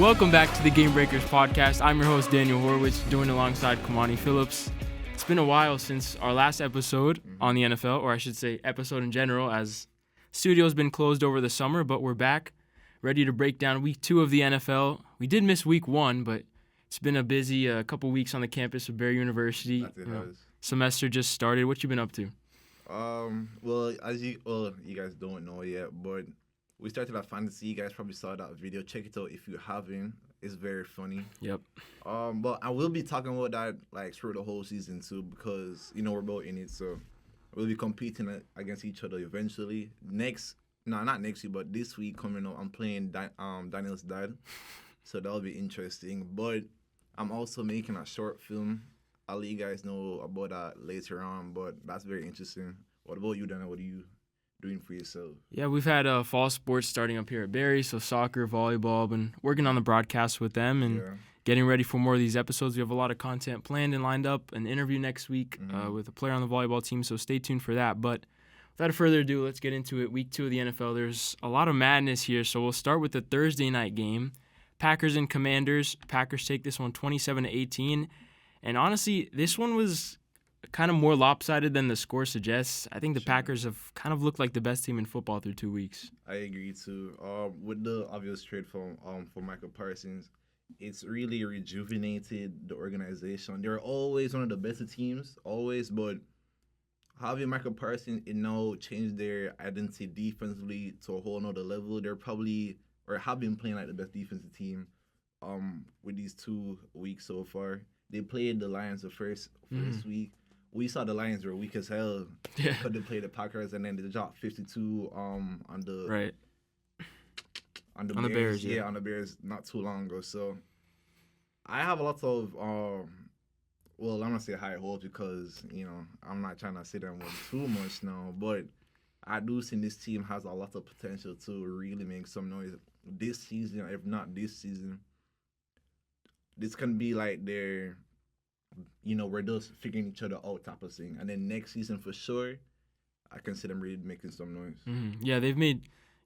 Welcome back to the Game Breakers podcast. I'm your host, Daniel Horwitz, joined alongside Kamani Phillips. It's been a while since our last episode on the NFL, or I should say episode in general, as studio's been closed over the summer, but we're back, ready to break down week 2 of the NFL. We did miss week 1, but it's been a busy couple weeks on the campus of Barry University. Semester just started. What you been up to? Well, you guys don't know yet, but we started at fantasy. You guys probably saw that video. Check it out if you haven't. It's very funny. Yep. But I will be talking about that like through the whole season too, because we're both in it, so we'll be competing against each other eventually. Not next week, but this week coming up, I'm playing Daniel's dad, so that'll be interesting. But I'm also making a short film. I'll let you guys know about that later on, but that's very interesting. What about you, Daniel? What are you doing for yourself? Yeah, we've had fall sports starting up here at Barry, so soccer, volleyball, been working on the broadcast with them and getting ready for more of these episodes. We have a lot of content planned and lined up, an interview next week with a player on the volleyball team, so stay tuned for that. But without further ado, let's get into it. Week 2 of the NFL, there's a lot of madness here, so we'll start with the Thursday night game. Packers and Commanders. Packers take this one 27-18, and honestly, this one was kind of more lopsided than the score suggests. I think the Packers have kind of looked like the best team in football through 2 weeks. I agree too. With the obvious trade for Michael Parsons, it's really rejuvenated the organization. They're always one of the best teams, always, but having Michael Parsons, it now changed their identity defensively to a whole nother level. They're probably or have been playing like the best defensive team with these 2 weeks so far. They played the Lions the first week. We saw the Lions were weak as hell. Yeah. But they played the Packers, and then they dropped 52 on the Bears. Yeah, on the Bears not too long ago. So I have a lot of I'm gonna say high hopes because I'm not trying to sit there with too much now, but I do think this team has a lot of potential to really make some noise this season. If not this season, this can be like their, we're just figuring each other out type of thing. And then next season for sure, I can see them really making some noise. Mm-hmm. Yeah,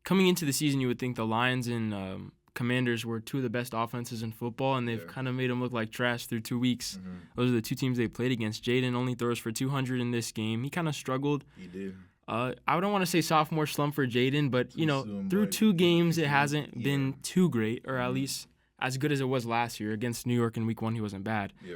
coming into the season, you would think the Lions and Commanders were 2 of the best offenses in football, and they've kind of made them look like trash through 2 weeks. Mm-hmm. Those are the 2 teams they played against. Jaden only throws for 200 in this game. He kind of struggled. He did. I don't want to say sophomore slump for Jaden, but, through 2 games, it hasn't been too great, or at least as good as it was last year. Against New York in week 1, he wasn't bad. Yeah.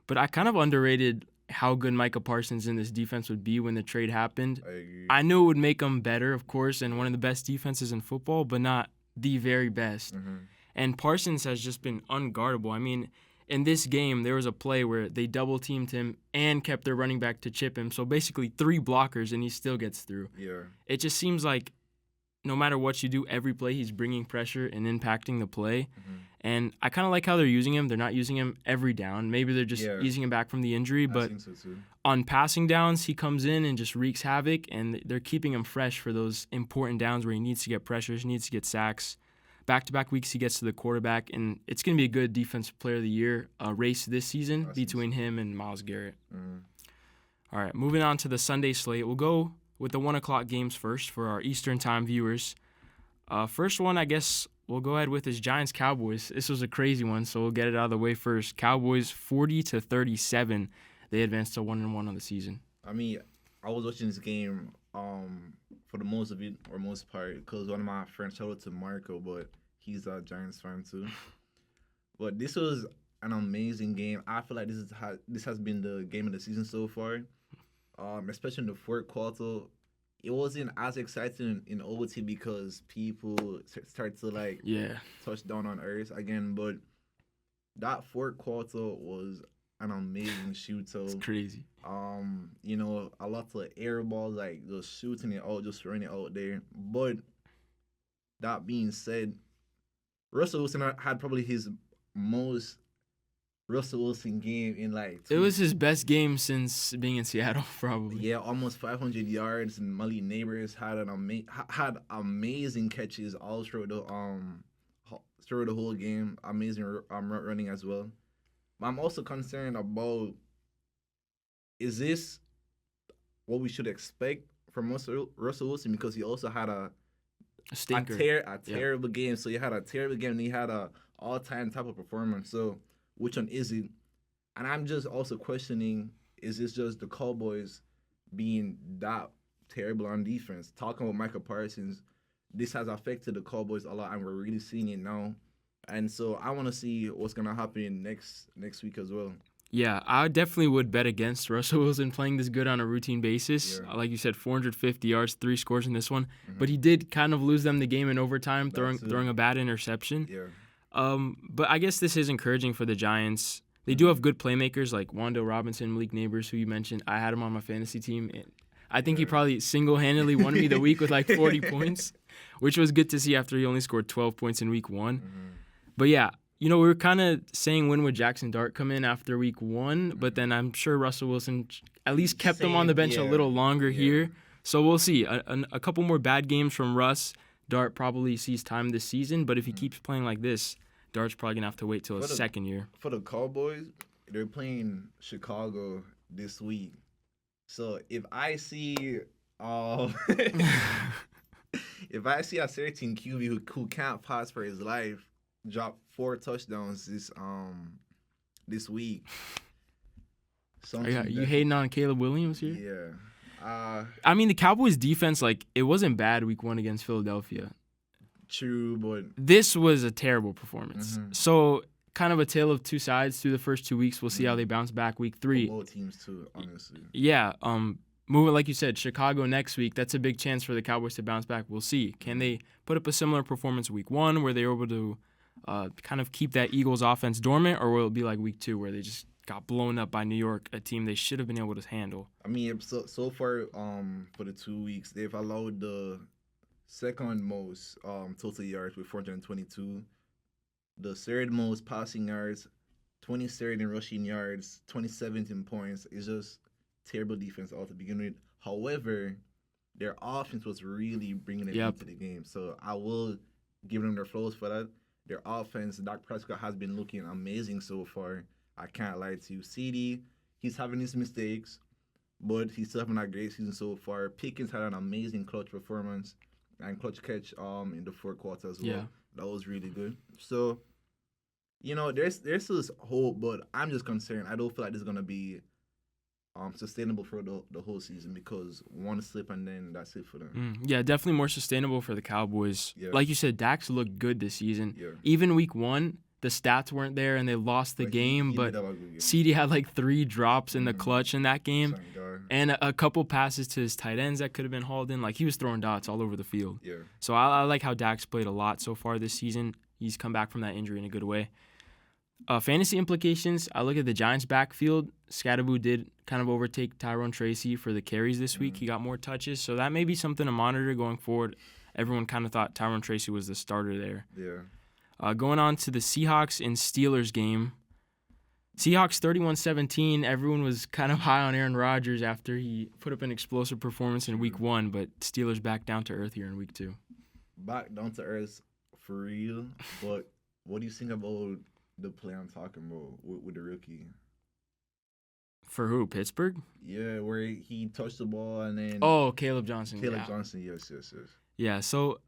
But I kind of underrated how good Micah Parsons in this defense would be when the trade happened. I agree. I knew it would make him better, of course, and one of the best defenses in football, but not the very best. Mm-hmm. And Parsons has just been unguardable. I mean, in this game, there was a play where they double-teamed him and kept their running back to chip him. So basically 3 blockers, and he still gets through. Yeah. It just seems like no matter what you do, every play he's bringing pressure and impacting the play. Mm-hmm. And I kind of like how they're using him. They're not using him every down. Maybe they're just easing him back from the injury. But I think so too. On passing downs, he comes in and just wreaks havoc, and they're keeping him fresh for those important downs where he needs to get pressures, needs to get sacks. Back-to-back weeks, he gets to the quarterback, and it's going to be a good Defensive Player of the Year race this season between him and Myles Garrett. Mm. All right, moving on to the Sunday slate. We'll go with the 1 o'clock games first for our Eastern Time viewers. First one, I guess we'll go ahead with is Giants-Cowboys. This was a crazy one, so we'll get it out of the way first. Cowboys 40-37. They advanced to 1-1 on the season. I mean, I was watching this game for the most of it, or most part, because one of my friends, shout out to Marco, but he's a Giants fan too. But this was an amazing game. I feel like this has been the game of the season so far, especially in the fourth quarter. It wasn't as exciting in OT because people start to touch down on earth again, but that fourth quarter was an amazing shootout. It's crazy. A lot of air balls, like just shooting it out, just throwing it out there. But that being said, Russell Wilson had probably his most Russell Wilson game in It was his best game since being in Seattle, probably. Yeah, almost 500 yards, and Malik Neighbors had had amazing catches all through the whole game. Amazing running as well. But I'm also concerned about, is this what we should expect from Russell Wilson? Because he also had a stinker. A terrible game. So you had a terrible game, and he had a all-time type of performance. So which one is it? And I'm just also questioning, is this just the Cowboys being that terrible on defense? Talking about Michael Parsons, this has affected the Cowboys a lot, and we're really seeing it now. And so I want to see what's going to happen next week as well. Yeah, I definitely would bet against Russell Wilson playing this good on a routine basis. Yeah. Like you said, 450 yards, 3 scores in this one. Mm-hmm. But he did kind of lose them the game in overtime, throwing a bad interception. Yeah. But I guess this is encouraging for the Giants. They do have good playmakers like Wan'Dale Robinson, Malik Neighbors, who you mentioned. I had him on my fantasy team. I think he probably single-handedly won me the week with like 40 points, which was good to see after he only scored 12 points in week 1. Mm-hmm. But yeah, we were kind of saying when would Jackson Dart come in after week 1, but then I'm sure Russell Wilson at least kept him on the bench a little longer here. So we'll see. A couple more bad games from Russ. Dart probably sees time this season, but if he keeps playing like this, Dart's probably going to have to wait till his second year. For the Cowboys, they're playing Chicago this week. So if I see if I see a certain QB who can't pass for his life drop 4 touchdowns this week. You hating on Caleb Williams here? Yeah. I mean, the Cowboys' defense, it wasn't bad week 1 against Philadelphia. True, but this was a terrible performance. Mm-hmm. So kind of a tale of two sides through the first 2 weeks. We'll see how they bounce back week 3. Both teams too, honestly. Yeah. Moving, like you said, Chicago next week, that's a big chance for the Cowboys to bounce back. We'll see. Can they put up a similar performance week 1 where they were able to kind of keep that Eagles offense dormant, or will it be like week 2 where they just got blown up by New York, a team they should have been able to handle? I mean, so far for the 2 weeks, they've allowed the second most total yards with 422, the third most passing yards, 23rd in rushing yards, 27th in points. It's just terrible defense all to begin with. However, their offense was really bringing it into the game. So I will give them their flows for that. Their offense, Dak Prescott has been looking amazing so far. I can't lie to you. CD, he's having his mistakes, but he's still having a great season so far. Pickens had an amazing clutch performance and clutch catch in the 4th quarter as well. Yeah. That was really good. So, there's still hope, but I'm just concerned. I don't feel like this is going to be sustainable for the whole season, because one slip and then that's it for them. Yeah, definitely more sustainable for the Cowboys. Yeah. Like you said, Dak's looked good this season. Yeah. Even week 1, the stats weren't there and they lost the game, but CD had 3 drops in the clutch in that game, and a couple passes to his tight ends that could have been hauled in. He was throwing dots all over the field. Yeah. So I like how Dak's played a lot so far this season. He's come back from that injury in a good way. Fantasy implications, I look at the Giants' backfield. Scatterboo did kind of overtake Tyrone Tracy for the carries this week. He got more touches, so that may be something to monitor going forward. Everyone kind of thought Tyrone Tracy was the starter there. Yeah. Going on to the Seahawks and Steelers game. Seahawks 31-17. Everyone was kind of high on Aaron Rodgers after he put up an explosive performance in week 1, but Steelers back down to earth here in week 2. Back down to earth for real, but what do you think about the play I'm talking about with the rookie? For who? Pittsburgh? Yeah, where he touched the ball and then... Oh, Caleb Johnson. Johnson, yes. Yeah, so,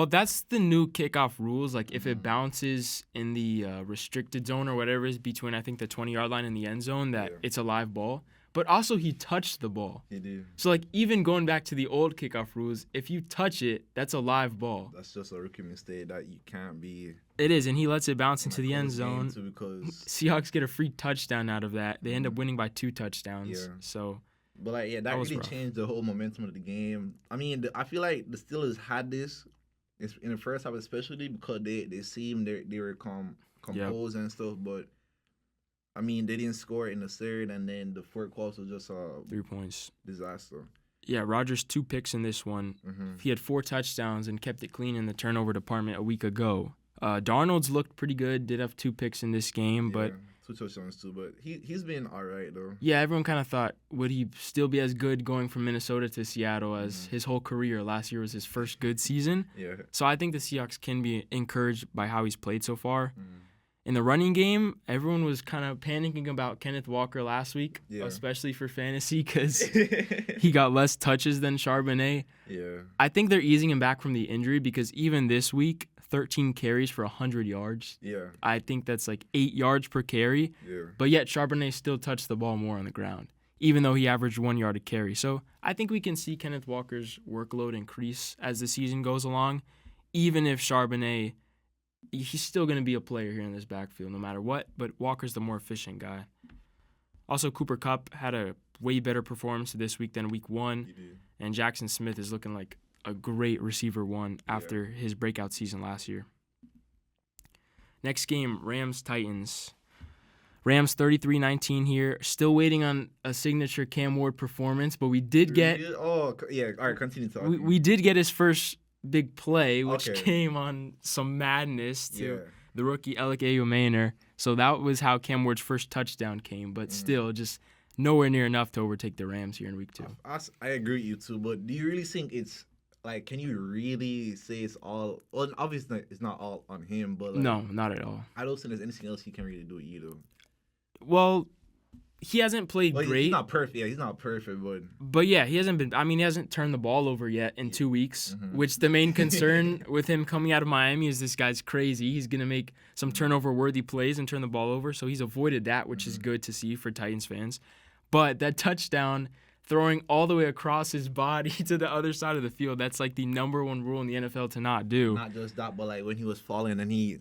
that's the new kickoff rules. If it bounces in the restricted zone or whatever is between, I think, the 20-yard line and the end zone, that it's a live ball. But also, he touched the ball. He did. So, even going back to the old kickoff rules, if you touch it, that's a live ball. That's just a rookie mistake that you can't be... It is, and he lets it bounce into the end zone. Because Seahawks get a free touchdown out of that. They end up winning by 2 touchdowns. Yeah. So, but that really changed the whole momentum of the game. I mean, I feel like the Steelers had this in the first half, especially because they seemed they were composed and stuff. But I mean, they didn't score in the third, and then the 4th quarter was just 3 points disaster. Yeah, Rodgers 2 picks in this one. Mm-hmm. He had 4 touchdowns and kept it clean in the turnover department a week ago. Darnold's looked pretty good. Did have 2 picks in this game, but 2 touchdowns too. But he's been all right though. Yeah, everyone kind of thought, would he still be as good going from Minnesota to Seattle as his whole career? Last year was his first good season. Yeah. So I think the Seahawks can be encouraged by how he's played so far. In the running game, everyone was kind of panicking about Kenneth Walker last week, especially for fantasy, because he got less touches than Charbonnet. Yeah. I think they're easing him back from the injury, because even this week, 13 carries for 100 yards. Yeah. I think that's like 8 yards per carry. Yeah. But yet Charbonnet still touched the ball more on the ground, even though he averaged 1 yard a carry. So I think we can see Kenneth Walker's workload increase as the season goes along, even if Charbonnet, he's still going to be a player here in this backfield no matter what, but Walker's the more efficient guy. Also, Cooper Kupp had a way better performance this week than week 1, and Jackson Smith is looking like a great receiver 1 after his breakout season last year. Next game, Rams-Titans. Rams 33-19 here. Still waiting on a signature Cam Ward performance, but we did get... Oh, yeah. All right, continue talking. We did get his first big play, which came on some madness to the rookie Alec Ayumaner. So that was how Cam Ward's first touchdown came, but still just nowhere near enough to overtake the Rams here in week 2. I agree with you too, but do you really think it's like, can you really say it's all? Well, obviously it's not all on him, but like, no, not at all. I don't think there's anything else he can really do either. Well, he hasn't played great. He's not perfect. Yeah, he's not perfect, but yeah, he hasn't been. I mean, he hasn't turned the ball over yet in 2 weeks. Which the main concern with him coming out of Miami is this guy's crazy. He's gonna make some turnover-worthy plays and turn the ball over. So he's avoided that, which is good to see for Titans fans. But that touchdown, throwing all the way across his body to the other side of the field, that's like the number 1 rule in the NFL to not do. Not just that, but like when he was falling and the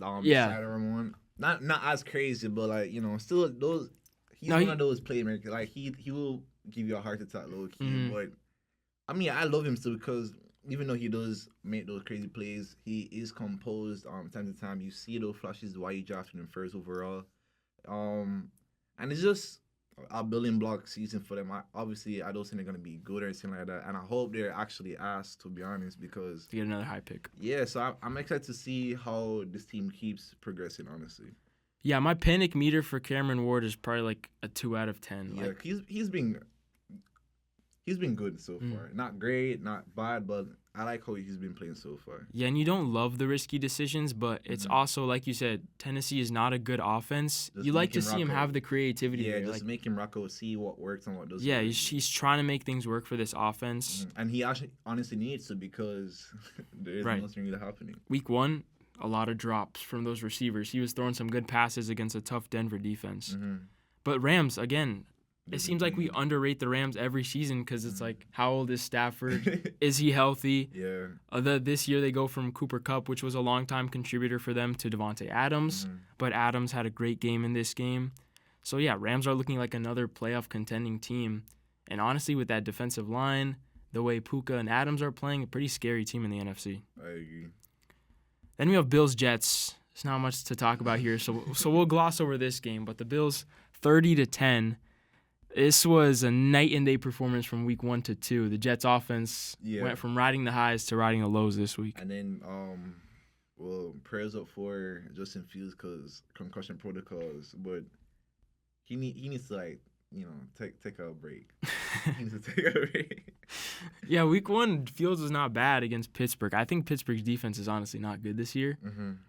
side arm one. Not as crazy, but like, you know, still those. He's one of those playmakers. Like he will give you a heart attack, low key. But I mean, I love him still because even though he does make those crazy plays, he is composed. Time to time, you see those flashes why you drafted him first overall. And it's just a building block season for them. Obviously, I don't think they're gonna be good or anything like that. And I hope they're actually asked, to be honest, because to get another high pick. Yeah, so I'm excited to see how this team keeps progressing. Honestly. Yeah, my panic meter for Cameron Ward is probably like a 2 out of 10. Yeah, like, he's been good so far. Not great, not bad, but I like how he's been playing so far. Yeah, and you don't love the risky decisions, but it's also, like you said, Tennessee is not a good offense. You like to see him have the creativity. Yeah, just make him rock out, see what works and what doesn't. Yeah, he's trying to make things work for this offense. And he actually honestly needs to because there is nothing really happening. Week 1, a lot of drops from those receivers. He was throwing some good passes against a tough Denver defense. But Rams, again, it seems like we underrate the Rams every season because it's like, how old is Stafford? Is he healthy? Yeah. This year they go from Cooper Kupp, which was a longtime contributor for them, to Devontae Adams. But Adams had a great game in this game. So, yeah, Rams are looking like another playoff contending team. And honestly, with that defensive line, the way Puka and Adams are playing, a pretty scary team in the NFC. I agree. Then we have Bills-Jets. There's not much to talk about here, so we'll gloss over this game. But the Bills, 30-10. This was a night and day performance from week 1 to 2. The Jets' offense went from riding the highs to riding the lows this week. And then, prayers up for Justin Fields because concussion protocols. But he needs to, like, you know, take a break. He needs to take a break. Yeah, week 1, Fields was not bad against Pittsburgh. I think Pittsburgh's defense is honestly not good this year,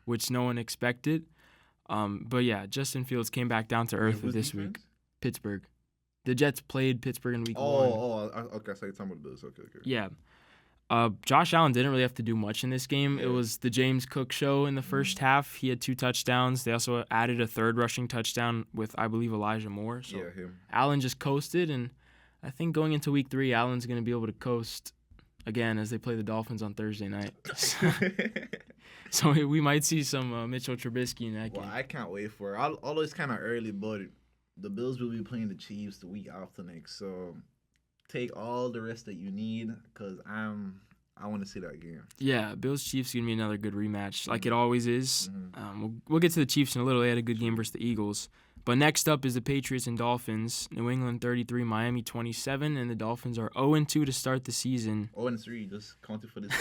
which no one expected. But yeah, Justin Fields came back down to earth this week. Pittsburgh. The Jets played Pittsburgh in week 1. Okay. So you're talking about the Bills. Okay. Yeah. Josh Allen didn't really have to do much in this game. Yeah. It was the James Cook show in the first half. He had 2 touchdowns. They also added a 3rd rushing touchdown with, I believe, Elijah Moore. So him. Allen just coasted, and I think going into week 3, Allen's going to be able to coast again as they play the Dolphins on Thursday night. So we might see some Mitchell Trubisky in that game. Well, I can't wait for it. Although it's kind of early, but the Bills will be playing the Chiefs the week after next. So take all the rest that you need because I want to see that game. Yeah, Bills-Chiefs going to be another good rematch like it always is. We'll get to the Chiefs in a little. They had a good game versus the Eagles. But next up is the Patriots and Dolphins. New England 33, Miami 27, and the Dolphins are 0-2 to start the season. 0-3, just counted for this.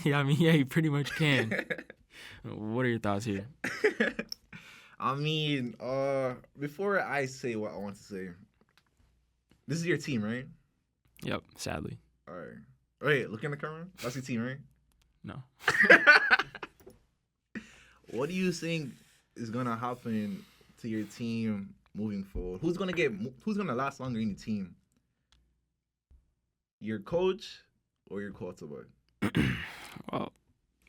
Yeah, you pretty much can. What are your thoughts here? I mean, before I say what I want to say, this is your team, right? Yep, sadly. All right. Wait, look in the camera. That's your team, right? No. What do you think is gonna happen to your team moving forward? Who's gonna last longer in the team? Your coach or your quarterback? Well,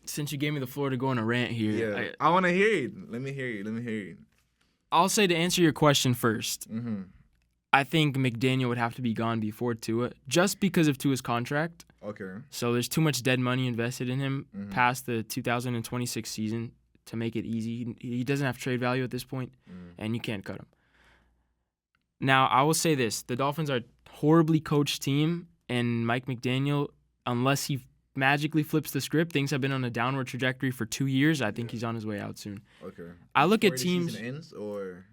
since you gave me the floor to go on a rant here. Yeah, I want to hear it. Let me hear it. I'll say, to answer your question first, Mm-hmm. I think McDaniel would have to be gone before Tua, just because of Tua's contract. Okay. So there's too much dead money invested in him Mm-hmm. past the 2026 season to make it easy. He doesn't have trade value at this point, and you can't cut him. Now, I will say this. The Dolphins are a horribly coached team, and Mike McDaniel, unless he magically flips the script, things have been on a downward trajectory for 2 years. I think he's on his way out soon. Okay. I look Before at the teams... season ends, or...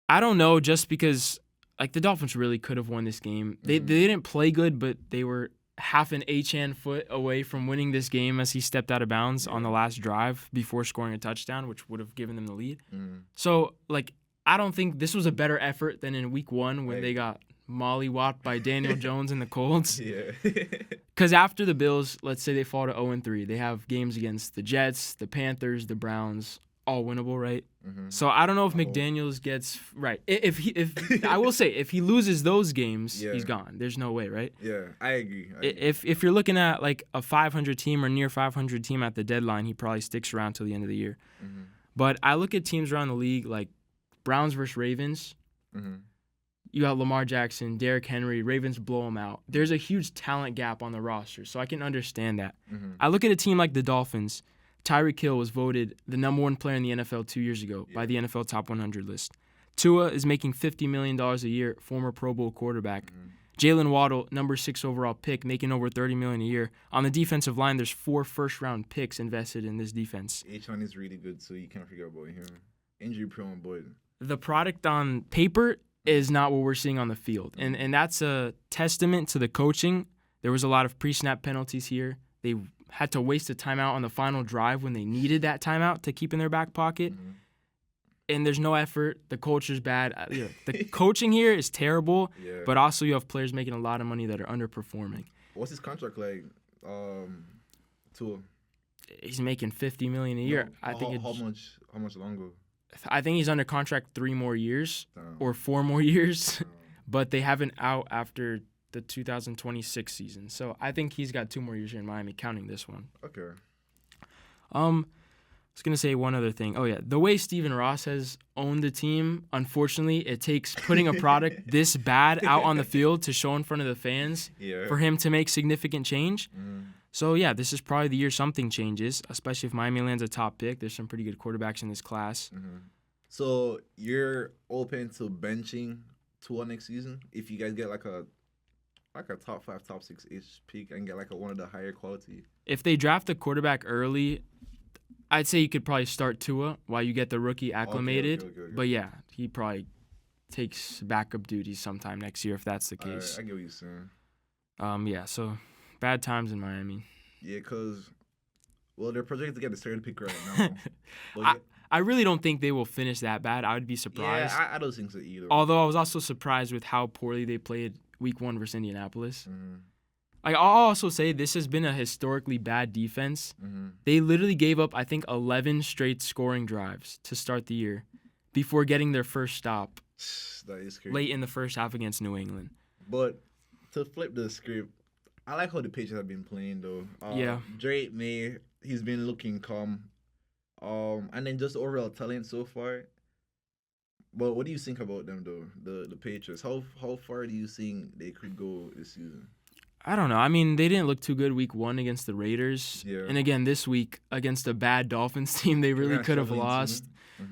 I don't know, just because the Dolphins really could have won this game. They didn't play good, but they were half an Achane foot away from winning this game as he stepped out of bounds on the last drive before scoring a touchdown, which would have given them the lead. So, I don't think this was a better effort than in week 1 when they got mollywopped by Daniel Jones and the Colts. Yeah. Because after the Bills, let's say they fall to 0-3, they have games against the Jets, the Panthers, the Browns, all winnable, right? So I don't know if McDaniels gets right. If I will say, if he loses those games, he's gone. There's no way, right? Yeah, I agree. If you're looking at a 500 team or near 500 team at the deadline, he probably sticks around till the end of the year. But I look at teams around the league like Browns versus Ravens. You got Lamar Jackson, Derrick Henry, Ravens blow them out. There's a huge talent gap on the roster, so I can understand that. I look at a team like the Dolphins. Tyreek Hill was voted the number 1 player in the NFL 2 years ago by the NFL Top 100 list. Tua is making $50 million a year, former Pro Bowl quarterback. Jalen Waddle, number 6 overall pick, making over $30 million a year. On the defensive line, there's 4 first-round picks invested in this defense. H1 is really good, so you can't forget about him. Injury prone, but the product on paper is not what we're seeing on the field, and that's a testament to the coaching. There was a lot of pre-snap penalties here. They had to waste a timeout on the final drive when they needed that timeout to keep in their back pocket. And there's no effort. The culture's bad. The coaching here is terrible, but also you have players making a lot of money that are underperforming. What's his contract like? Tua? He's making $50 million a year. How much longer? I think he's under contract 3 more years or 4 more years, but they have an out after the 2026 season. So I think he's got 2 more years here in Miami, counting this one. Okay. I was going to say one other thing. Oh, yeah. The way Stephen Ross has owned the team, unfortunately, it takes putting a product this bad out on the field to show in front of the fans for him to make significant change. So, yeah, this is probably the year something changes, especially if Miami lands a top pick. There's some pretty good quarterbacks in this class. So you're open to benching Tua next season if you guys get like a top 5, top 6-ish pick and get one of the higher quality? If they draft a quarterback early, I'd say you could probably start Tua while you get the rookie acclimated. Okay. But, yeah, he probably takes backup duties sometime next year if that's the case. I get what you're saying. Yeah, so bad times in Miami. Yeah, because, they're projected to get the third pick right now. I really don't think they will finish that bad. I would be surprised. Yeah, I don't think so either. Although I was also surprised with how poorly they played week 1 versus Indianapolis. I'll also say this has been a historically bad defense. They literally gave up, I think, 11 straight scoring drives to start the year before getting their first stop that is crazy. Late in the first half against New England. But to flip the script, I like how the Patriots have been playing, though. Drake May, he's been looking calm. And then just overall talent so far. But what do you think about them, though? The Patriots. How far do you think they could go this season? I don't know. I mean, they didn't look too good week 1 against the Raiders. Yeah. And again, this week against a bad Dolphins team, they really could have lost.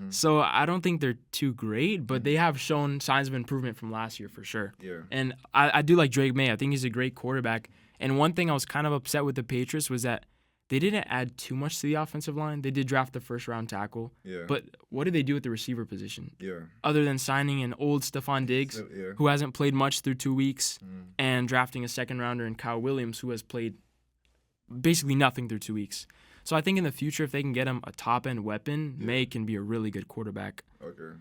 So I don't think they're too great, but they have shown signs of improvement from last year for sure. Yeah. And I do like Drake May. I think he's a great quarterback. And one thing I was kind of upset with the Patriots was that they didn't add too much to the offensive line. They did draft the first-round tackle. Yeah. But what did they do with the receiver position? Yeah. Other than signing an old Stephon Diggs, who hasn't played much through 2 weeks, and drafting a second-rounder in Kyle Williams, who has played basically nothing through 2 weeks. So I think in the future, if they can get him a top-end weapon, May can be a really good quarterback. Okay.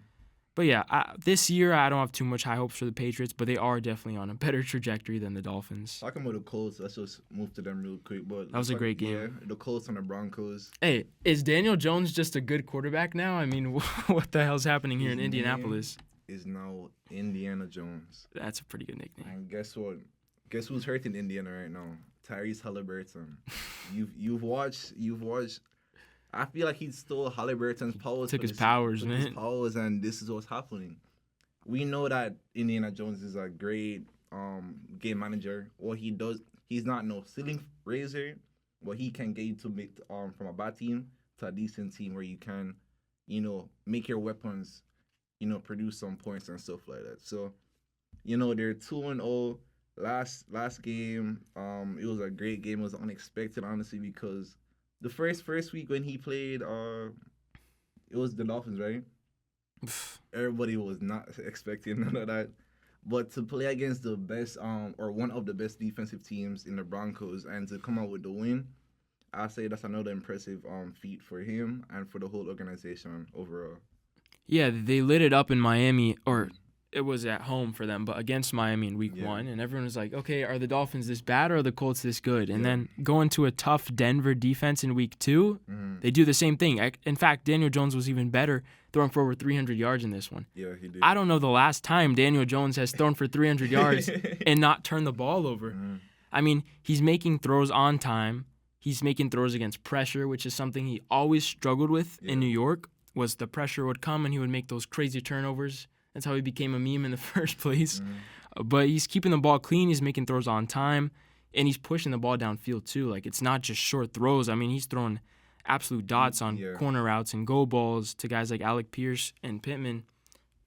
But yeah, this year I don't have too much high hopes for the Patriots, but they are definitely on a better trajectory than the Dolphins. Talking about the Colts, let's just move to them real quick. But that was a great game. Yeah, the Colts and the Broncos. Hey, is Daniel Jones just a good quarterback now? I mean, what the hell's happening here in Indianapolis? Is now Indiana Jones. That's a pretty good nickname. And guess what? Guess who's hurting Indiana right now? Tyrese Halliburton. You've watched. I feel like he stole Halliburton's powers. Took his powers, man. His powers, and this is what's happening. We know that Indiana Jones is a great game manager. What he does, he's not no ceiling raiser. What he can get you to make from a bad team to a decent team where you can, make your weapons, produce some points and stuff like that. So, they're 2-0. Last game, it was a great game. It was unexpected, honestly, because the first week when he played, it was the Dolphins, right? Everybody was not expecting none of that. But to play against the best, or one of the best defensive teams in the Broncos, and to come out with the win, I say that's another impressive feat for him and for the whole organization overall. Yeah, they lit it up in Miami, or it was at home for them, but against Miami in week 1, and everyone was like, okay, are the Dolphins this bad or are the Colts this good? And then going to a tough Denver defense in week 2, they do the same thing. In fact, Daniel Jones was even better, throwing for over 300 yards in this one. Yeah, he did. I don't know the last time Daniel Jones has thrown for 300 yards and not turned the ball over. I mean, he's making throws on time. He's making throws against pressure, which is something he always struggled with in New York, was the pressure would come and he would make those crazy turnovers. That's how he became a meme in the first place. But he's keeping the ball clean. He's making throws on time. And he's pushing the ball downfield, too. Like, it's not just short throws. I mean, he's throwing absolute dots on corner routes and go balls to guys like Alec Pierce and Pittman.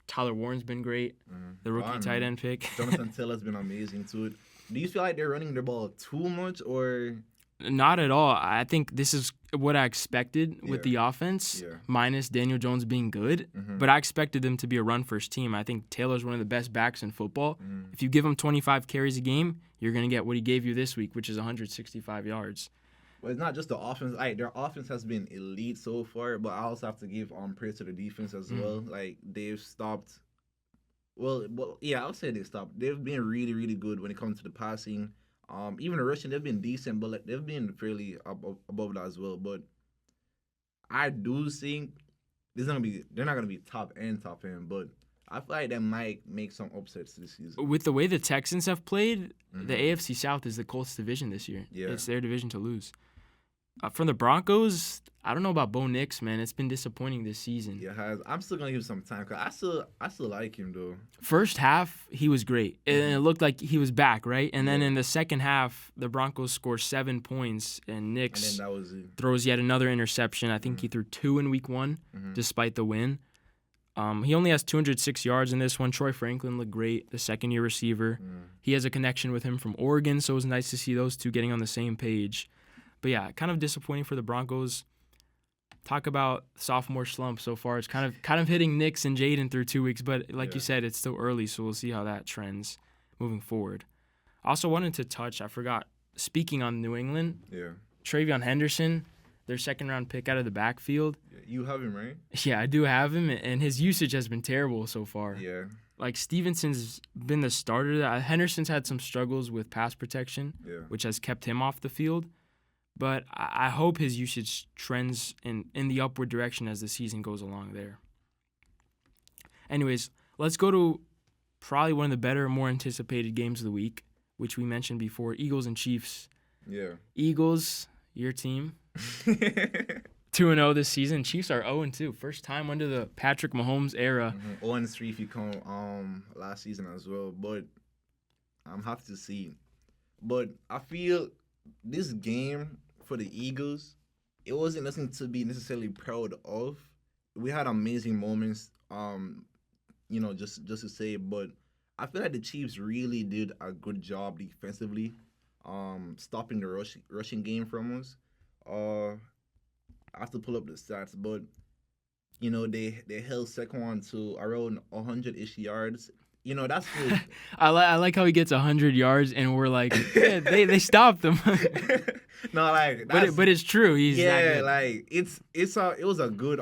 Tyler Warren's been great. The rookie tight end pick. Jonathan Taylor's been amazing, too. Do you feel like they're running their ball too much, or... Not at all. I think this is what I expected with the offense, minus Daniel Jones being good. But I expected them to be a run-first team. I think Taylor's one of the best backs in football. If you give him 25 carries a game, you're going to get what he gave you this week, which is 165 yards. Well, it's not just the offense. Like, their offense has been elite so far, but I also have to give praise to the defense as well. Like, they've stopped. Well, yeah, I'll say they stopped. They've been really, really good when it comes to the passing. Even the rushing, they've been decent, but they've been fairly above that as well. But I do think they're not gonna be top end, but I feel like they might make some upsets this season. With the way the Texans have played, the AFC South is the Colts division this year. Yeah. It's their division to lose. From the Broncos, I don't know about Bo Nix, man. It's been disappointing this season. Yeah, I'm still gonna give him some time because I still like him though. First half, he was great, and it looked like he was back, right? And then in the second half, the Broncos score 7 points, and Nix throws yet another interception. I think he threw 2 in week 1, despite the win. He only has 206 yards in this one. Troy Franklin looked great, the second-year receiver. He has a connection with him from Oregon, so it was nice to see those two getting on the same page. But yeah, kind of disappointing for the Broncos. Talk about sophomore slump so far. It's kind of hitting Nix and Jaden through 2 weeks, but like you said, it's still early, so we'll see how that trends moving forward. I also wanted to touch, I forgot, speaking on New England, TreVeyon Henderson, their second-round pick out of the backfield. You have him, right? Yeah, I do have him, and his usage has been terrible so far. Yeah. Like, Stevenson's been the starter. Henderson's had some struggles with pass protection, which has kept him off the field. But I hope his usage trends in the upward direction as the season goes along there. Anyways, let's go to probably one of the better, more anticipated games of the week, which we mentioned before, Eagles and Chiefs. Yeah. Eagles, your team, 2-0 this season. Chiefs are 0-2. First time under the Patrick Mahomes era. 0-3 if you count last season as well. But I'm happy to see. But I feel this game for the Eagles, it wasn't nothing to be necessarily proud of. We had amazing moments, just to say, but I feel like the Chiefs really did a good job defensively, stopping the rushing game from us. I have to pull up the stats, but they held Saquon to around 100-ish yards. That's good. I like how he gets 100 yards, and we're like, yeah, they stopped him. No, like, but it's true. He's that good. Like it was a good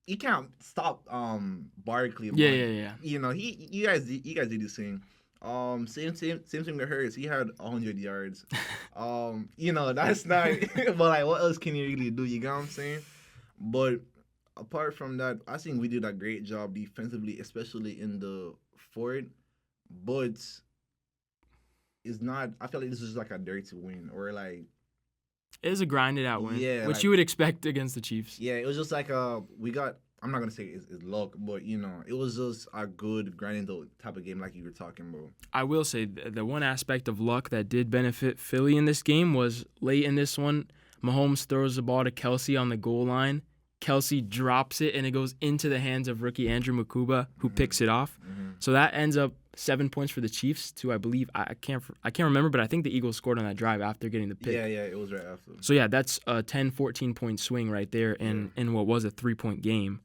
you can't stop Barkley. Yeah. You guys did the same. Same thing with Hurts. He had 100 yards. That's not. But like, what else can you really do? You get what I'm saying? But apart from that, I think we did a great job defensively, especially in the fourth. But it's not. I feel like this is like a dirty win, or like it was a grinded out win, yeah, which like, you would expect against the Chiefs. Yeah, it was just like we got. I'm not gonna say it's luck, but it was just a good grinding type of game, like you were talking about. I will say the one aspect of luck that did benefit Philly in this game was late in this one, Mahomes throws the ball to Kelce on the goal line. Kelce drops it, and it goes into the hands of rookie Andrew Makuba, who picks it off. So that ends up 7 points for the Chiefs to, I believe, I can't remember, but I think the Eagles scored on that drive after getting the pick. Yeah, it was right after. So, yeah, that's a 10, 14-point swing right there in what was a 3-point game.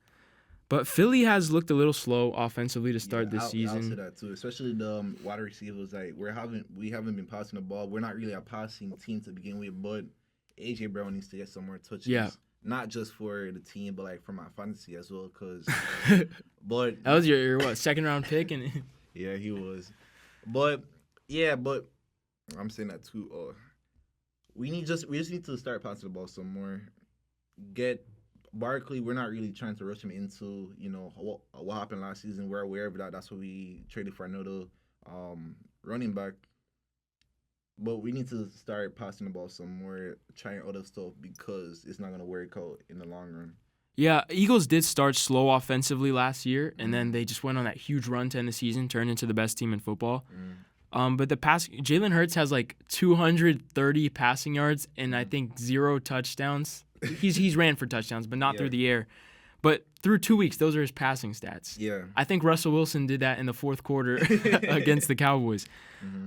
But Philly has looked a little slow offensively to start this season. I'll say that too, especially the wide receivers. Like we haven't been passing the ball. We're not really a passing team to begin with, but AJ Brown needs to get some more touches. Yeah. Not just for the team, but like for my fantasy as well. But that was your what, second round pick, and yeah, he was. But I'm saying that too. We just need to start passing the ball some more. Get Barkley. We're not really trying to rush him into what happened last season. We're aware of that. That's why we traded for another running back. But we need to start passing the ball some more, trying other stuff, because it's not going to work out in the long run. Yeah, Eagles did start slow offensively last year, and then they just went on that huge run to end the season, turned into the best team in football. But Jalen Hurts has like 230 passing yards and I think 0 touchdowns. He's ran for touchdowns, but not through the air. But through 2 weeks, those are his passing stats. Yeah. I think Russell Wilson did that in the fourth quarter against the Cowboys.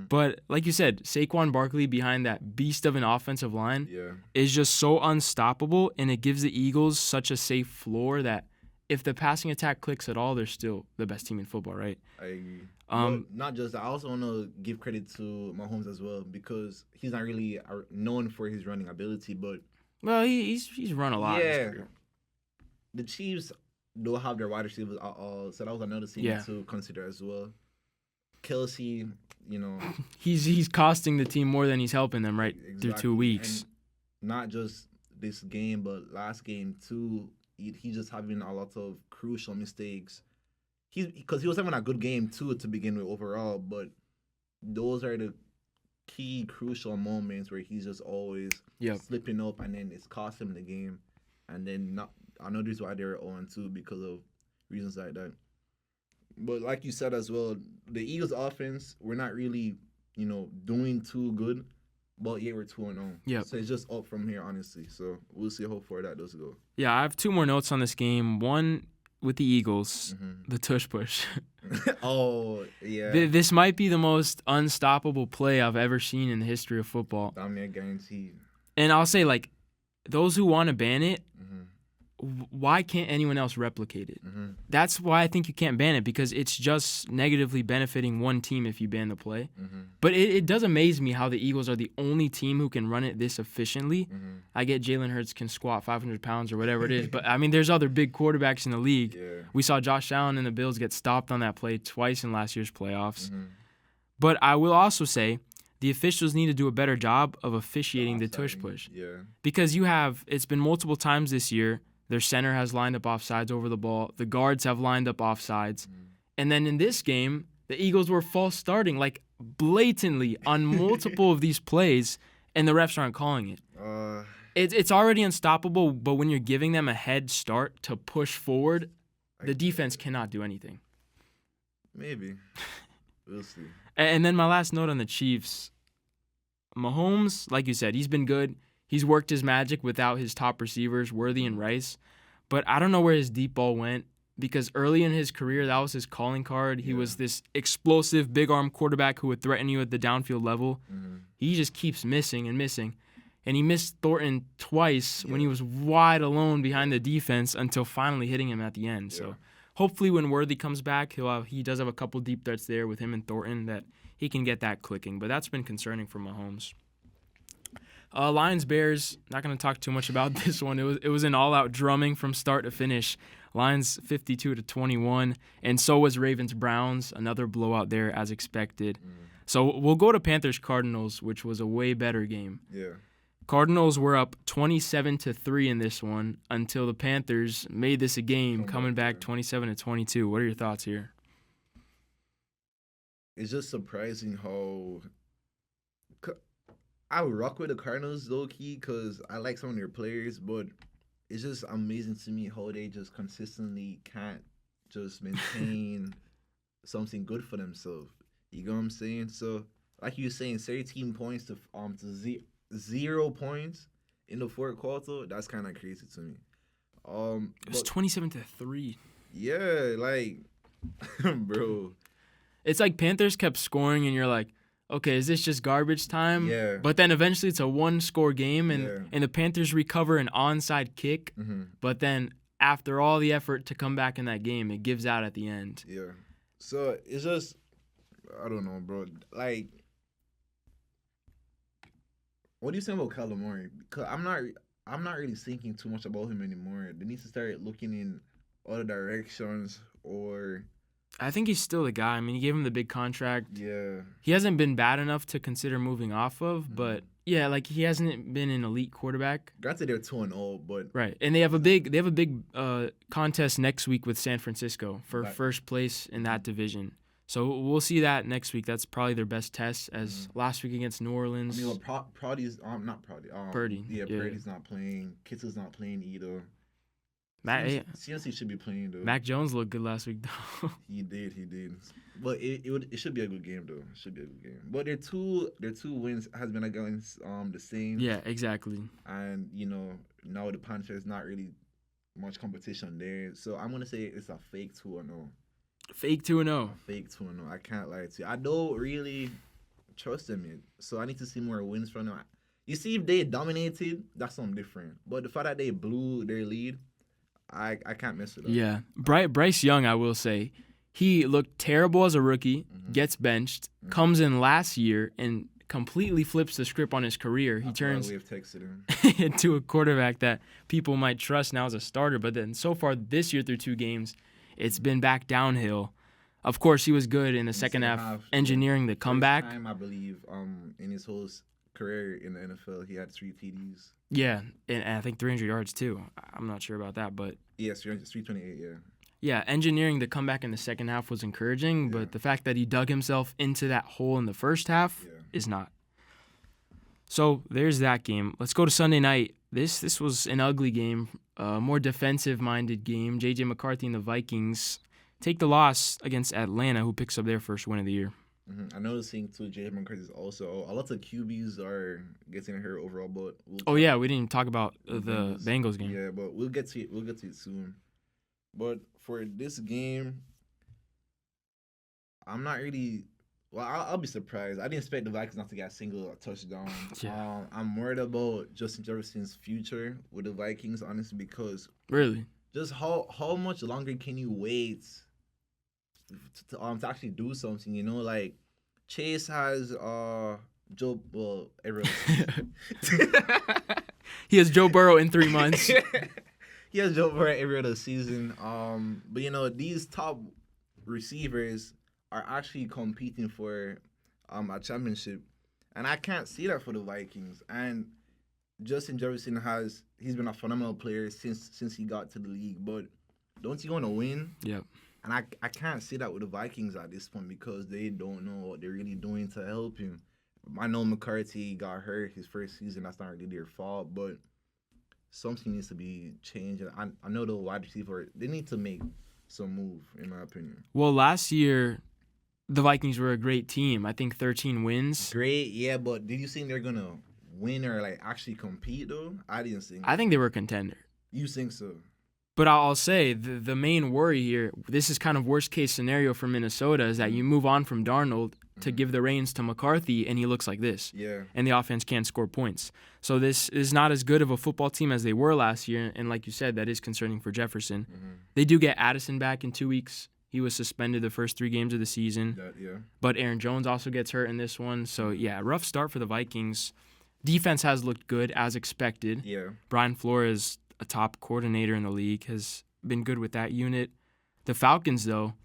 But like you said, Saquon Barkley behind that beast of an offensive line is just so unstoppable, and it gives the Eagles such a safe floor that if the passing attack clicks at all, they're still the best team in football, right? I agree. But not just that. I also want to give credit to Mahomes as well, because he's not really known for his running ability, but well, he's run a lot. Yeah. The Chiefs don't have their wide receivers at all, so that was another thing to consider as well. Kelce, he's costing the team more than he's helping them through 2 weeks. And not just this game, but last game too. He's just having a lot of crucial mistakes. Because he was having a good game too to begin with overall, but those are the key crucial moments where he's just always slipping up, and then it's cost him the game. And then I know this is why they're 0-2 because of reasons like that. But like you said as well, the Eagles offense, we're not really, doing too good, but yeah, we're 2-0. Yeah. So it's just up from here, honestly. So we'll see how far that does go. Yeah, I have 2 more notes on this game. One with the Eagles, the tush push. Oh, yeah. This might be the most unstoppable play I've ever seen in the history of football. Damn near guaranteed. And I'll say, like, those who want to ban it, why can't anyone else replicate it? That's why I think you can't ban it, because it's just negatively benefiting one team if you ban the play. But it does amaze me how the Eagles are the only team who can run it this efficiently. I get Jalen Hurts can squat 500 pounds or whatever it is, but I mean, there's other big quarterbacks in the league. Yeah. We saw Josh Allen and the Bills get stopped on that play twice in last year's playoffs. But I will also say the officials need to do a better job of officiating the tush push. Yeah. Because it's been multiple times this year. Their center has lined up offsides over the ball. The guards have lined up offsides. And then in this game, the Eagles were false starting, like blatantly on multiple of these plays, and the refs aren't calling it. It's already unstoppable, but when you're giving them a head start to push forward, the defense cannot do anything. Maybe. We'll see. And then my last note on the Chiefs, Mahomes, like you said, he's been good. He's worked his magic without his top receivers, Worthy and Rice. But I don't know where his deep ball went, because early in his career, that was his calling card. He was this explosive, big-arm quarterback who would threaten you at the downfield level. He just keeps missing and missing. And he missed Thornton twice when he was wide alone behind the defense until finally hitting him at the end. So hopefully when Worthy comes back, he does have a couple deep threats there with him and Thornton that he can get that clicking. But that's been concerning for Mahomes. Lions-Bears, not going to talk too much about this one. It was an all-out drumming from start to finish. Lions 52-21, and so was Ravens-Browns, another blowout there as expected. So we'll go to Panthers-Cardinals, which was a way better game. Yeah. Cardinals were up 27-3 in this one until the Panthers made this a game, coming back 27-22. What are your thoughts here? It's just surprising how I would rock with the Cardinals low key because I like some of their players, but it's just amazing to me how they just consistently can't just maintain something good for themselves. You know what I'm saying? So, like you were saying, 13 points to 0 points in the fourth quarter. That's kind of crazy to me. It was 27-3. Yeah, like, bro. It's like Panthers kept scoring, and you're like, okay, is this just garbage time? Yeah. But then eventually it's a one-score game, and the Panthers recover an onside kick. Mm-hmm. But then after all the effort to come back in that game, it gives out at the end. Yeah. So it's just, I don't know, bro. Like, what do you think about Kyler Murray? Because I'm not really thinking too much about him anymore. They need to start looking in other directions, or I think he's still the guy. I mean, he gave him the big contract. yeah. He hasn't been bad enough to consider moving off of, but yeah, like he hasn't been an elite quarterback. Granted, they're 2-0, but Right, and they have a big contest next week with San Francisco for first place in that division. So we'll see that next week. That's probably their best test, as last week against New Orleans. I mean, Purdy's not Purdy. Purdy. Yeah, Purdy's not playing. Kittle's not playing either. CMC should be playing though. Mac Jones looked good last week though. He did. But it should be a good game though. It should be a good game. But their two wins has been against the Saints. Yeah, exactly. And now the Panthers not really much competition there. So I'm gonna say it's a fake 2-0. Fake 2-0. Fake 2-0. I can't lie to you. I don't really trust them yet. So I need to see more wins from them. You see, if they dominated, that's something different. But the fact that they blew their lead, I can't mess with that. Yeah. Bryce Young, I will say, he looked terrible as a rookie, gets benched, comes in last year, and completely flips the script on his career. He turns into a quarterback that people might trust now as a starter. But then so far this year through 2 games, it's been back downhill. Of course, he was good in the second half, engineering the comeback. First time, I believe, in his whole career in the NFL, he had 3 TDs. Yeah, and I think 300 yards too. I'm not sure about that, but yes, 328. Yeah. Yeah, engineering the comeback in the second half was encouraging, but the fact that he dug himself into that hole in the first half is not. So there's that game. Let's go to Sunday night. This was an ugly game, a more defensive-minded game. J.J. McCarthy and the Vikings take the loss against Atlanta, who picks up their first win of the year. I noticed seeing too, J.J. McCarthy is also a lot of QBs are getting hurt overall, but we didn't even talk about the Bengals game. Yeah, but we'll get to it soon. But for this game, I'm not really. Well, I'll be surprised. I didn't expect the Vikings not to get a single touchdown. Yeah. I'm worried about Justin Jefferson's future with the Vikings, honestly, because really, just how much longer can you wait to actually do something? Like Chase has Joe. Well, everyone. He has Joe Burrow in 3 months. He has Joe Burrow every other season. But these top receivers are actually competing for a championship, and I can't see that for the Vikings. And Justin Jefferson he's been a phenomenal player since he got to the league. But don't you want to win? Yep. And I can't see that with the Vikings at this point because they don't know what they're really doing to help him. I know McCarthy got hurt his first season. That's not really their fault, but something needs to be changed. I know the wide receiver, they need to make some move, in my opinion. Well, last year, the Vikings were a great team. I think 13 wins. Great, yeah, but did you think they're going to win or actually compete, though? I didn't think I think they were a contender. You think so? But I'll say the main worry here, this is kind of worst case scenario for Minnesota, is that you move on from Darnold to give the reins to McCarthy, and he looks like this. Yeah. And the offense can't score points. So this is not as good of a football team as they were last year, and like you said, that is concerning for Jefferson. They do get Addison back in 2 weeks. He was suspended the first 3 games of the season. Yeah. But Aaron Jones also gets hurt in this one. So, yeah, rough start for the Vikings. Defense has looked good, as expected. Yeah. Brian Flores, a top coordinator in the league, has been good with that unit. The Falcons, though,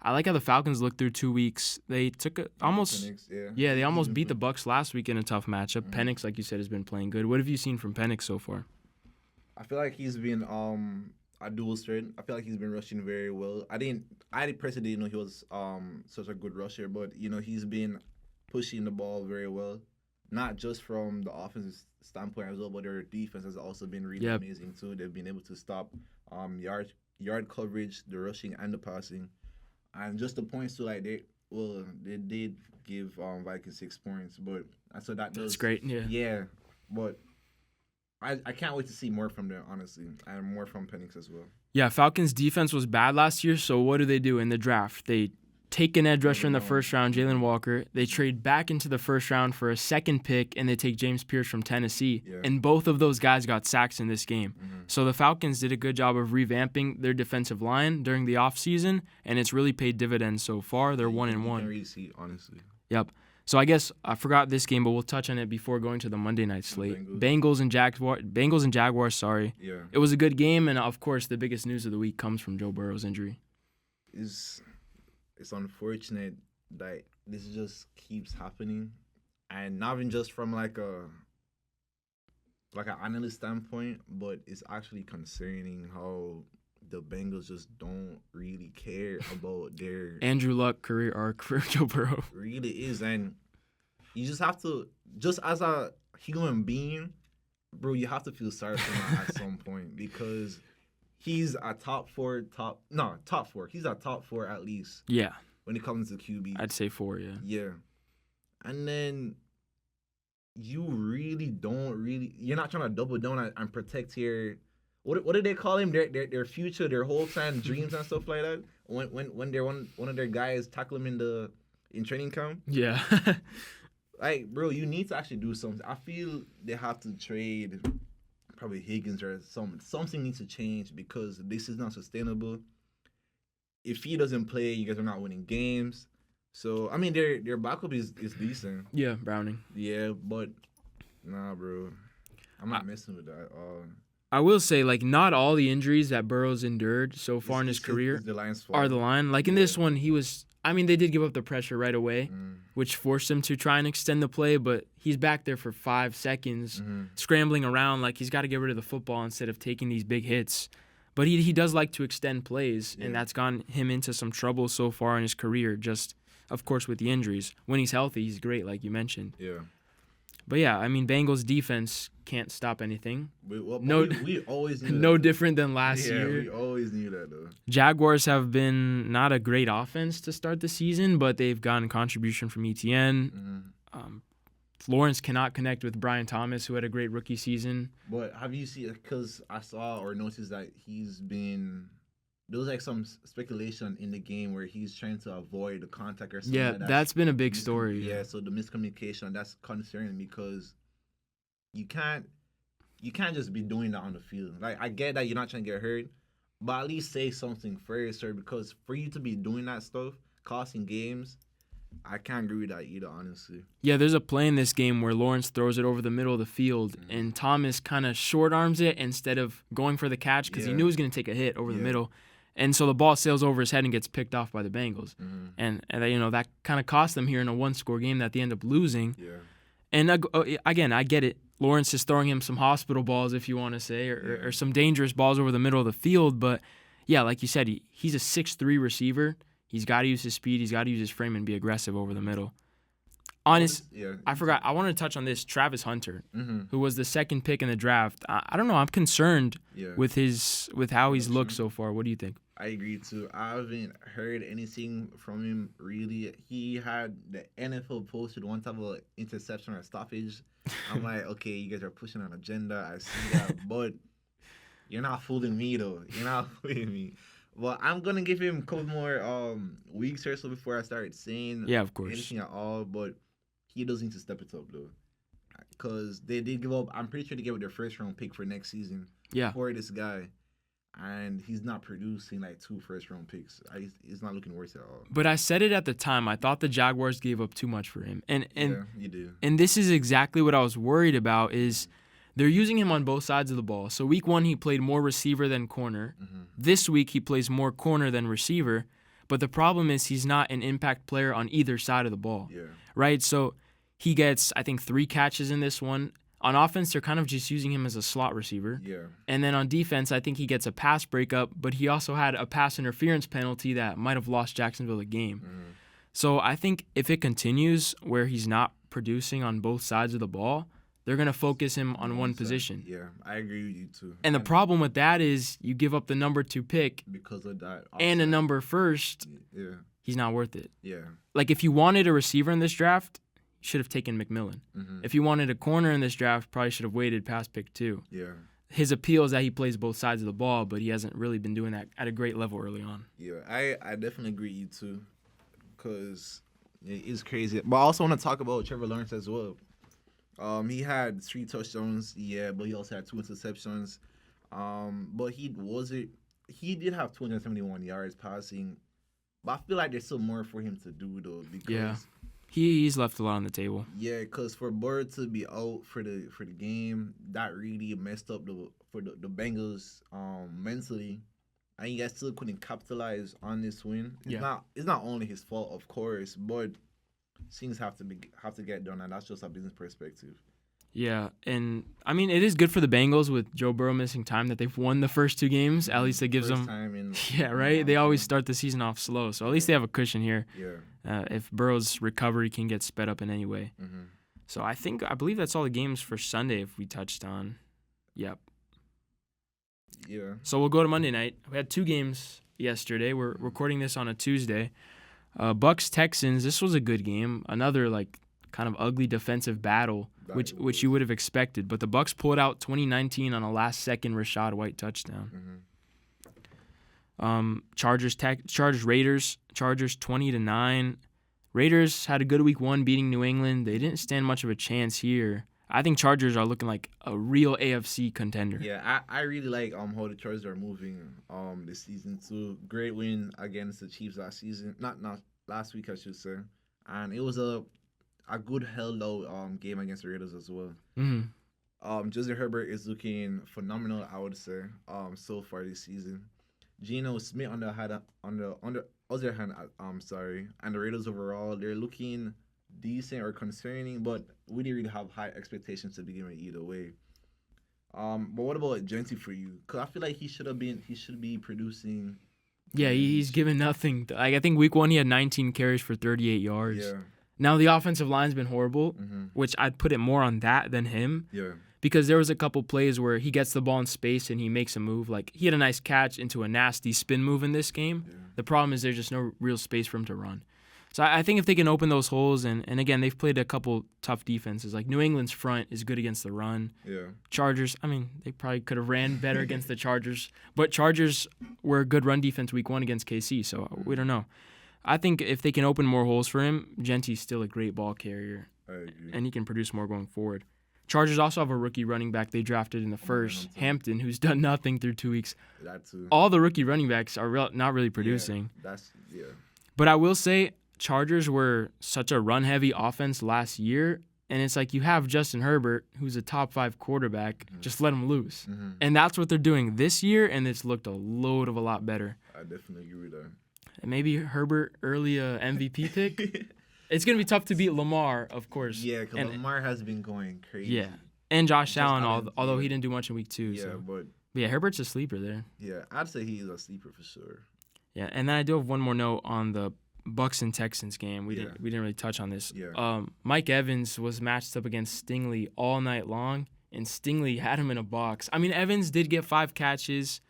I like how the Falcons looked through 2 weeks. They took almost Penix, they almost beat the Bucs last week in a tough matchup. Penix, like you said, has been playing good. What have you seen from Penix so far? I feel like he's been a dual threat. I feel like he's been rushing very well. I personally didn't know he was such a good rusher, but he's been pushing the ball very well. not just from the offensive standpoint as well, but their defense has also been really amazing too. They've been able to stop yard coverage, the rushing and the passing, and just the points too. Like they did give Vikings 6 points, but so that's great. Yeah, but I can't wait to see more from them, honestly, and more from Penix as well. Yeah, Falcons' defense was bad last year, so what do they do in the draft? They take an edge rusher in the first round, Jalen Walker. They trade back into the first round for a second pick, and they take James Pierce from Tennessee. Yeah. And both of those guys got sacks in this game. Mm-hmm. So the Falcons did a good job of revamping their defensive line during the offseason, and it's really paid dividends so far. They're 1-1. You can really see, honestly. Yep. So I guess I forgot this game, but we'll touch on it before going to the Monday night slate. Bengals and Jaguars. Sorry. Yeah. It was a good game, and of course, the biggest news of the week comes from Joe Burrow's injury. It's unfortunate that this just keeps happening, and not even just from like an analyst standpoint, but it's actually concerning how the Bengals just don't really care about their Andrew Luck career arc for Joe Burrow. Really is, and you just have to, just as a human being, bro, you have to feel sorry for him at some point, because he's a top four. He's a top four at least. Yeah. When it comes to QB, I'd say 4. Yeah. Yeah, and then you really you're not trying to double down and protect your. What do they call him? Their future, their whole time dreams and stuff like that. When they're one of their guys tackle him in training camp. Yeah. Like, bro, you need to actually do something. I feel they have to trade probably Higgins or something needs to change, because this is not sustainable. If he doesn't play, you guys are not winning games. So I mean, their backup is decent. Yeah, Browning. Yeah, but nah, bro, I'm not messing with that. I will say, like, not all the injuries that Burrow's endured so far in his career are the line. Like, in this one, they did give up the pressure right away, which forced him to try and extend the play, but he's back there for 5 seconds, scrambling around like he's got to get rid of the football instead of taking these big hits. But he does like to extend plays, and that's gotten him into some trouble so far in his career, just, of course, with the injuries. When he's healthy, he's great, like you mentioned. Yeah. But yeah, I mean, Bengals defense can't stop anything. We always knew no that. different than last year. Yeah, we always knew that, though. Jaguars have been not a great offense to start the season, but they've gotten contribution from Etienne. Lawrence cannot connect with Brian Thomas, who had a great rookie season. But have you seen, because I saw or noticed that there was like some speculation in the game where he's trying to avoid the contact or something. Yeah, like that's been a big story. Yeah, so the miscommunication, that's concerning, because you can't just be doing that on the field. Like, I get that you're not trying to get hurt, but at least say something first, sir, because for you to be doing that stuff, costing games, I can't agree with that either, honestly. Yeah, there's a play in this game where Lawrence throws it over the middle of the field, and Thomas kind of short arms it instead of going for the catch, because he knew he was going to take a hit over the middle. And so the ball sails over his head and gets picked off by the Bengals. And that kind of cost them here in a one-score game that they end up losing. Yeah. And again, I get it. Lawrence is throwing him some hospital balls, if you want to say, or some dangerous balls over the middle of the field. But, yeah, like you said, he's a 6'3" receiver. He's got to use his speed. He's got to use his frame and be aggressive over the middle. I forgot. I wanted to touch on this. Travis Hunter, who was the second pick in the draft. I don't know. I'm concerned with how he's looked so far. What do you think? I agree too. I haven't heard anything from him really. He had the NFL posted one type of interception or stoppage. I'm like, okay, you guys are pushing an agenda. I see that, but you're not fooling me though. You're not fooling me. Well, I'm gonna give him a couple more weeks or so before I start saying anything at all. But he does need to step it up though, because they did give up. I'm pretty sure they gave up their first round pick for next season. For this guy. And he's not producing like 2 first-round picks. He's not looking worse at all. But I said it at the time. I thought the Jaguars gave up too much for him. And yeah, you do. And this is exactly what I was worried about is they're using him on both sides of the ball. So week 1, he played more receiver than corner. This week, he plays more corner than receiver. But the problem is he's not an impact player on either side of the ball. Yeah. Right? So he gets, I think, 3 catches in this one. On offense, they're kind of just using him as a slot receiver. Yeah. And then on defense, I think he gets a pass breakup, but he also had a pass interference penalty that might have lost Jacksonville the game. So I think if it continues where he's not producing on both sides of the ball, they're going to focus him on one position. Yeah, I agree with you too. And the problem with that is you give up the number 2 pick because of that and a number first. Yeah. He's not worth it. Yeah. Like, if you wanted a receiver in this draft, you should have taken McMillan. Mm-hmm. If you wanted a corner in this draft, probably should have waited past pick 2. Yeah. His appeal is that he plays both sides of the ball, but he hasn't really been doing that at a great level early on. Yeah, I definitely agree with you too, because it's crazy. But I also want to talk about Trevor Lawrence as well. He had 3 touchdowns, yeah, but he also had 2 interceptions. But he did have 271 yards passing. But I feel like there's still more for him to do though, because he's left a lot on the table. Yeah, because for Bird to be out for the game, that really messed up the Bengals mentally. And you guys still couldn't capitalize on this win. It's not only his fault, of course, but things have to get done, and that's just a business perspective. Yeah, and I mean, it is good for the Bengals with Joe Burrow missing time that they've won the first 2 games. At least it gives them. Right. They always start the season off slow, so at least they have a cushion here. Yeah. If Burrow's recovery can get sped up in any way. Mm-hmm. So I believe that's all the games for Sunday. If we touched on. Yep. Yeah. So we'll go to Monday night. We had 2 games yesterday. We're recording this on a Tuesday. Bucks Texans. This was a good game. Another kind of ugly defensive battle, which you would have expected. But the Bucks pulled out 2019 on a last-second Rachaad White touchdown. Mm-hmm. Chargers Raiders. Chargers 20-9. Raiders had a good week 1 beating New England. They didn't stand much of a chance here. I think Chargers are looking like a real AFC contender. Yeah, I really like how the Chargers are moving this season too. Great win against the Chiefs last season. Not last week, I should say. And it was a good held out game against the Raiders as well. Mm-hmm. Justin Herbert is looking phenomenal, I would say, so far this season. Geno Smith on the other hand, and the Raiders overall, they're looking decent or concerning, but we didn't really have high expectations to begin with either way. But what about Gentry for you? Because I feel like he should be producing. Yeah, he's given nothing. I think week 1 he had 19 carries for 38 yards. Yeah. Now the offensive line's been horrible, which I'd put it more on that than him. Yeah. Because there was a couple plays where he gets the ball in space and he makes a move. Like, he had a nice catch into a nasty spin move in this game. Yeah. The problem is there's just no real space for him to run. So I think if they can open those holes, and again, they've played a couple tough defenses. Like, New England's front is good against the run. Yeah. Chargers, I mean, they probably could have ran better against the Chargers. But Chargers were a good run defense week 1 against KC, so we don't know. I think if they can open more holes for him, Genty's still a great ball carrier. I agree. And he can produce more going forward. Chargers also have a rookie running back they drafted in the first, Hampton, who's done nothing through 2 weeks. That too. All the rookie running backs are not really producing. Yeah. But I will say, Chargers were such a run-heavy offense last year, and it's like you have Justin Herbert, who's a top 5 quarterback, just let him loose. Mm-hmm. And that's what they're doing this year, and it's looked a lot better. I definitely agree with that. And maybe Herbert early MVP pick. It's going to be tough to beat Lamar, of course. Yeah, because Lamar has been going crazy. Yeah, and Josh Allen, although he didn't do much in week 2. Yeah, so. But yeah, Herbert's a sleeper there. Yeah, I'd say he's a sleeper for sure. Yeah, and then I do have one more note on the Bucks and Texans game. We didn't really touch on this. Yeah. Mike Evans was matched up against Stingley all night long, and Stingley had him in a box. I mean, Evans did get 5 catches,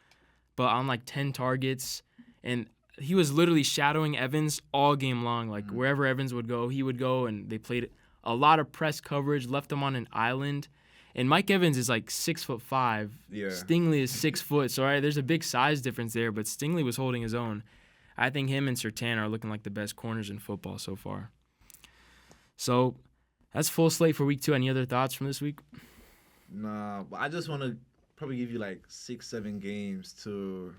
but on 10 targets, and he was literally shadowing Evans all game long. Wherever Evans would go, he would go, and they played a lot of press coverage, left him on an island. And Mike Evans is 6'5". Yeah. Stingley is 6 foot. So there's a big size difference there, but Stingley was holding his own. I think him and Surtain are looking like the best corners in football so far. So that's full slate for week 2. Any other thoughts from this week? Nah, but I just want to probably give you 6-7 games to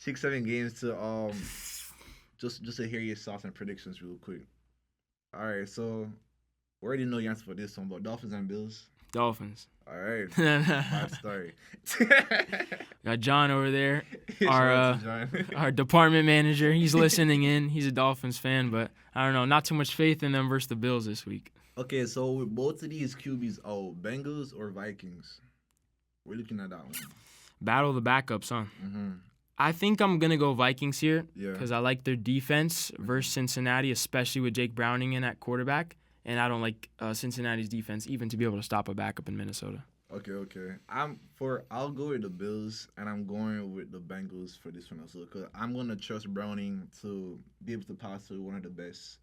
6-7 games to just to hear your thoughts and predictions real quick. All right, so we already know your answer for this one, but Dolphins and Bills. Dolphins. All right. Bad story. Got John over there, John. our department manager. He's listening in. He's a Dolphins fan, but I don't know, not too much faith in them versus the Bills this week. Okay, so with both of these QBs, Bengals or Vikings? We're looking at that one. Battle of the backups, huh? Mm-hmm. I think I'm going to go Vikings here Yeah. because I like their defense versus Cincinnati, especially with Jake Browning in at quarterback. And I don't like Cincinnati's defense even to be able to stop a backup in Minnesota. Okay. I'll go with the Bills, and I'm going with the Bengals for this one also, because I'm gonna trust Browning to be able to pass to one of the best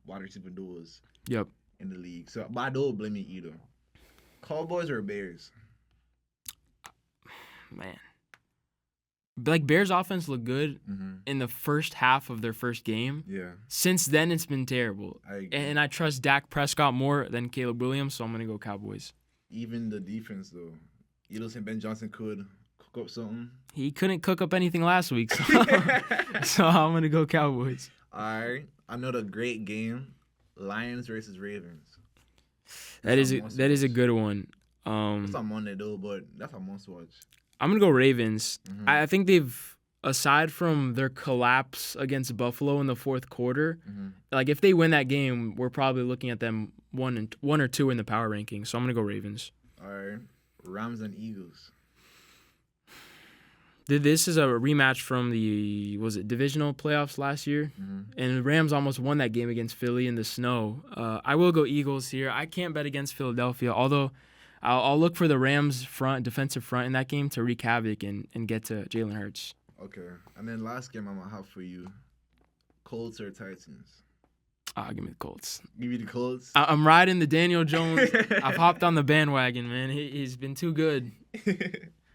wide receiver duos Yep. in the league. So, but I don't blame you either. Cowboys or Bears? Man. Like, Bears' offense looked good in the first half of their first game. Yeah. Since then, it's been terrible. I agree. And I trust Dak Prescott more than Caleb Williams, so I'm going to go Cowboys. Even the defense, though. You don't think Ben Johnson could cook up something? He couldn't cook up anything last week, so, so I'm going to go Cowboys. All right. Another great game. Lions versus Ravens. That is a good one. It's on Monday, though, but that's a must-watch. I'm going to go Ravens. I think they've, aside from their collapse against Buffalo in the fourth quarter, like if they win that game, we're probably looking at them one or two in the power rankings. So I'm going to go Ravens. All right. Rams and Eagles. This is a rematch from the, divisional playoffs last year? And the Rams almost won that game against Philly in the snow. I will go Eagles here. I can't bet against Philadelphia, although I'll look for the Rams defensive front in that game to wreak havoc and get to Jalen Hurts. Okay. And then last game I'm going to have for you, Colts or Titans? Give me the Colts. Give me the Colts? I'm riding the Daniel Jones. I've hopped on the bandwagon, man. He's been too good.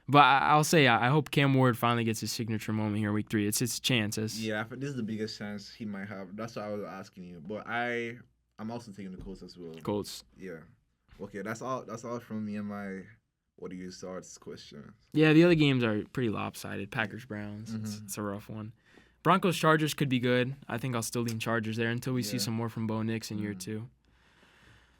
But I'll say I hope Cam Ward finally gets his signature moment here in Week 3. It's his chance. Yeah, this is the biggest chance he might have. That's why I was asking you. But I'm also taking the Colts as well. Colts. Yeah. Okay, that's all from me and my what do you starts questions. Yeah, the other games are pretty lopsided. Packers-Browns. It's a rough one. Broncos-Chargers could be good. I think I'll still lean Chargers there until we see some more from Bo Nix in year 2.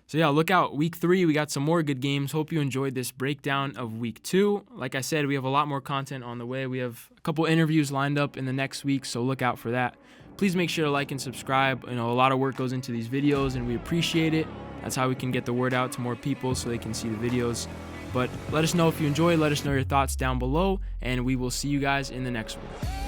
So, yeah, look out. Week 3, we got some more good games. Hope you enjoyed this breakdown of Week 2. Like I said, we have a lot more content on the way. We have a couple interviews lined up in the next week, so look out for that. Please make sure to like and subscribe. A lot of work goes into these videos, and we appreciate it. That's how we can get the word out to more people so they can see the videos. But let us know if you enjoy. Let us know your thoughts down below, and we will see you guys in the next one.